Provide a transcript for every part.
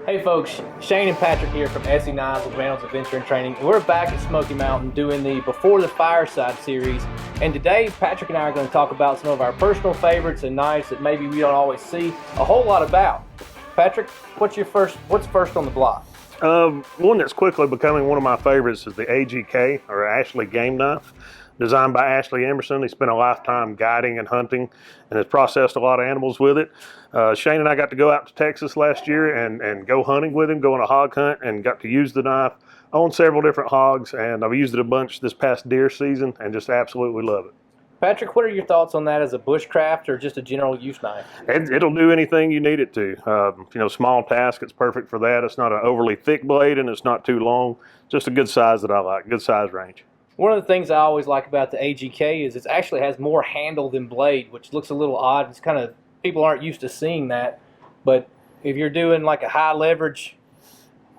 Hey folks, Shane and Patrick here from Esee Knives with Reynolds Adventure and Training. We're back at Smoky Mountain doing the Before the Fireside series. And today, Patrick and I are going to talk about some of our personal favorites and knives that maybe we don't always see a whole lot about. Patrick, what's first on the block? One that's quickly becoming one of my favorites is the ESEEAGK, or Ashley game knife, designed by Ashley Emerson. He spent a lifetime guiding and hunting and has processed a lot of animals with it. Shane and I got to go out to Texas last year and go hunting with him, go on a hog hunt, and got to use the knife on several different hogs, and I've used it a bunch this past deer season and just absolutely love it. Patrick, what are your thoughts on that as a bushcraft or just a general use knife? It'll do anything you need it to. Small task, it's perfect for that. It's not an overly thick blade and it's not too long. Just a good size that I like, good size range. One of the things I always like about the ESEEAGK is it actually has more handle than blade, which looks a little odd. It's kind of, people aren't used to seeing that. But if you're doing like a high leverage,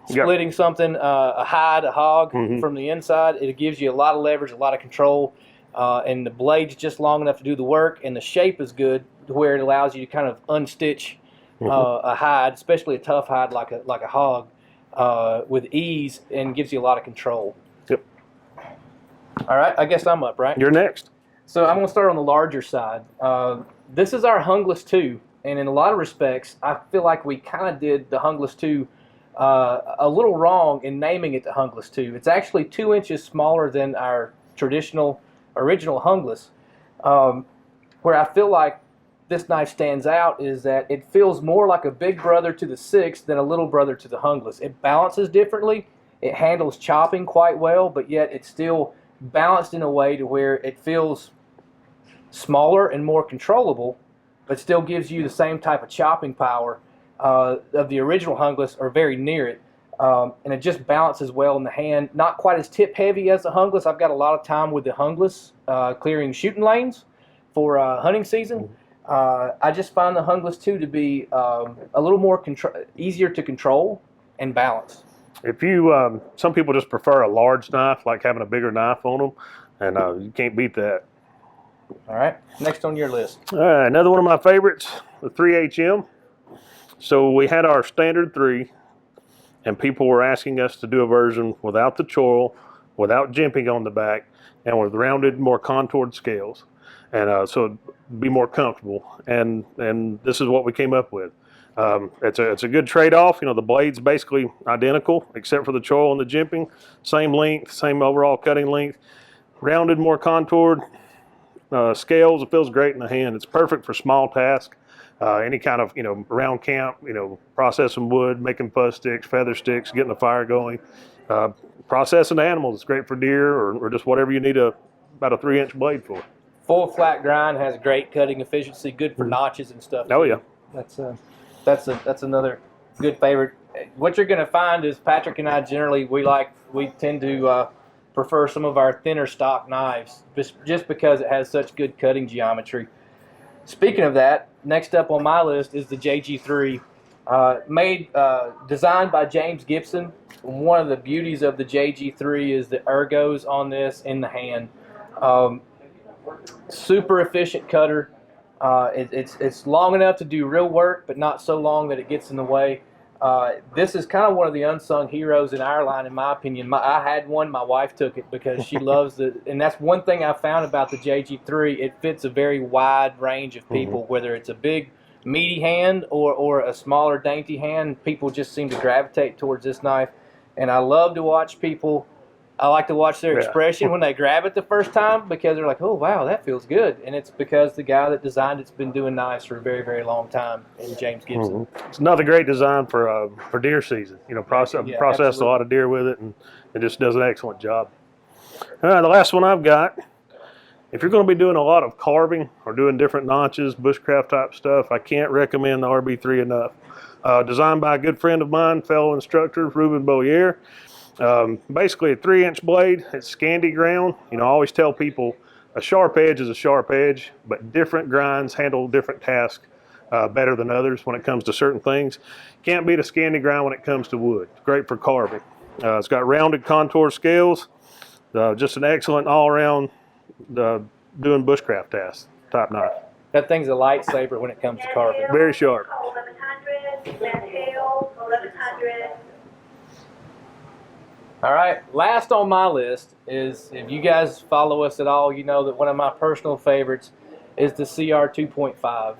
splitting something, a hide, a hog from the inside, it gives you a lot of leverage, a lot of control. And the blade's just long enough to do the work, and the shape is good to where it allows you to kind of unstitch a hide, especially a tough hide like a hog, with ease, and gives you a lot of control. Yep. All right, I guess I'm up, right? You're next. So I'm going to start on the larger side. This is our Junglas 2, and in a lot of respects, I feel like we kind of did the Junglas 2 a little wrong in naming it the Junglas 2. It's actually 2 inches smaller than our traditional original Junglas. Where I feel like this knife stands out is that it feels more like a big brother to the 6 than a little brother to the Junglas. It balances differently. It handles chopping quite well, but yet it's still balanced in a way to where it feels smaller and more controllable, but still gives you the same type of chopping power of the original Junglas, or very near it. And it just balances well in the hand. Not quite as tip heavy as the Junglas. I've got a lot of time with the Junglas clearing shooting lanes for hunting season. I just find the Junglas 2 to be a little more easier to control and balance. If you, some people just prefer a large knife, like having a bigger knife on them, and you can't beat that. All right, next on your list. Another one of my favorites, the 3HM. So we had our standard 3, and people were asking us to do a version without the choil, without jimping on the back, and with rounded, more contoured scales, and so it'd be more comfortable. And this is what we came up with. It's a good trade-off. The blade's basically identical except for the choil and the jimping. Same length, same overall cutting length. Rounded, more contoured scales. It feels great in the hand. It's perfect for small tasks. Any kind of around camp, processing wood, making fuzz sticks, feather sticks, getting the fire going, processing animals. It's great for deer or just whatever you need about a 3-inch blade for. Full flat grind, has great cutting efficiency, good for notches and stuff. Oh yeah, that's another good favorite. What you're going to find is Patrick and I generally we tend to prefer some of our thinner stock knives just because it has such good cutting geometry. Speaking of that, next up on my list is the JG3, designed by James Gibson. One of the beauties of the JG3 is the ergos on this in the hand. Super efficient cutter. It's long enough to do real work, but not so long that it gets in the way. This is kind of one of the unsung heroes in our line, in my opinion. I had one, my wife took it because she loves it. And that's one thing I found about the JG3. It fits a very wide range of people, whether it's a big, meaty hand or a smaller, dainty hand. People just seem to gravitate towards this knife. And I love to watch people. I like to watch their expression when they grab it the first time, because they're like, oh, wow, that feels good. And it's because the guy that designed it's been doing knives for a very, very long time, and James Gibson. It's another great design for deer season. Processed a lot of deer with it, and it just does an excellent job. The last one I've got, if you're going to be doing a lot of carving or doing different notches, bushcraft type stuff, I can't recommend the RB3 enough. Designed by a good friend of mine, fellow instructor, Ruben Bollier. Basically a 3-inch blade. It's Scandi ground. I always tell people a sharp edge is a sharp edge, but different grinds handle different tasks better than others when it comes to certain things. Can't beat a Scandi grind when it comes to wood. It's great for carving. It's got rounded contour scales. Just an excellent all-around doing bushcraft tasks type knife. That thing's a lightsaber when it comes to carving. Very sharp. 1100. All right, last on my list is, if you guys follow us at all, you know that one of my personal favorites is the CR 2.5.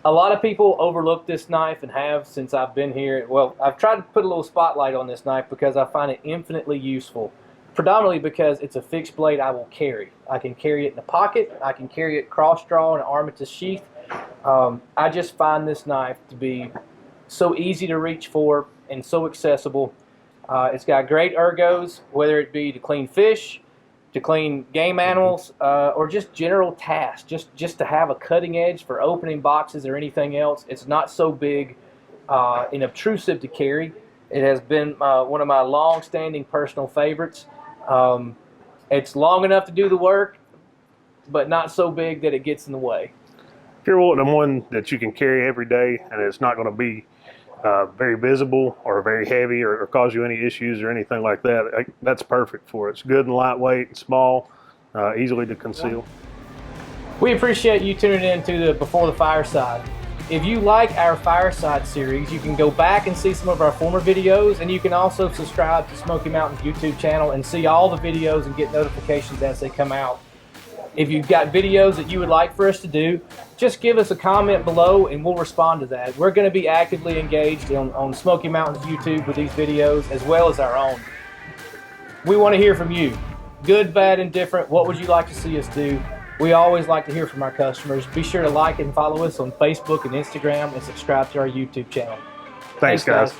A lot of people overlook this knife and have since I've been here. Well, I've tried to put a little spotlight on this knife because I find it infinitely useful, predominantly because it's a fixed blade I will carry. I can carry it in a pocket, I can carry it cross draw in an armature sheath. I just find this knife to be so easy to reach for and so accessible. It's got great ergos, whether it be to clean fish, to clean game animals, or just general tasks, just to have a cutting edge for opening boxes or anything else. It's not so big and obtrusive to carry. It has been one of my long-standing personal favorites. It's long enough to do the work, but not so big that it gets in the way. If you're wanting one that you can carry every day and it's not going to be very visible or very heavy or cause you any issues or anything like that, that's perfect for it. It's good and lightweight and small, easily to conceal. We appreciate you tuning in to the Before the Fireside. If you like our Fireside series, you can go back and see some of our former videos, and you can also subscribe to Smoky Mountain's YouTube channel and see all the videos and get notifications as they come out. If you've got videos that you would like for us to do, just give us a comment below and we'll respond to that. We're going to be actively engaged on Smoky Mountain's YouTube with these videos as well as our own. We want to hear from you. Good, bad, and different. What would you like to see us do? We always like to hear from our customers. Be sure to like and follow us on Facebook and Instagram and subscribe to our YouTube channel. Thanks guys.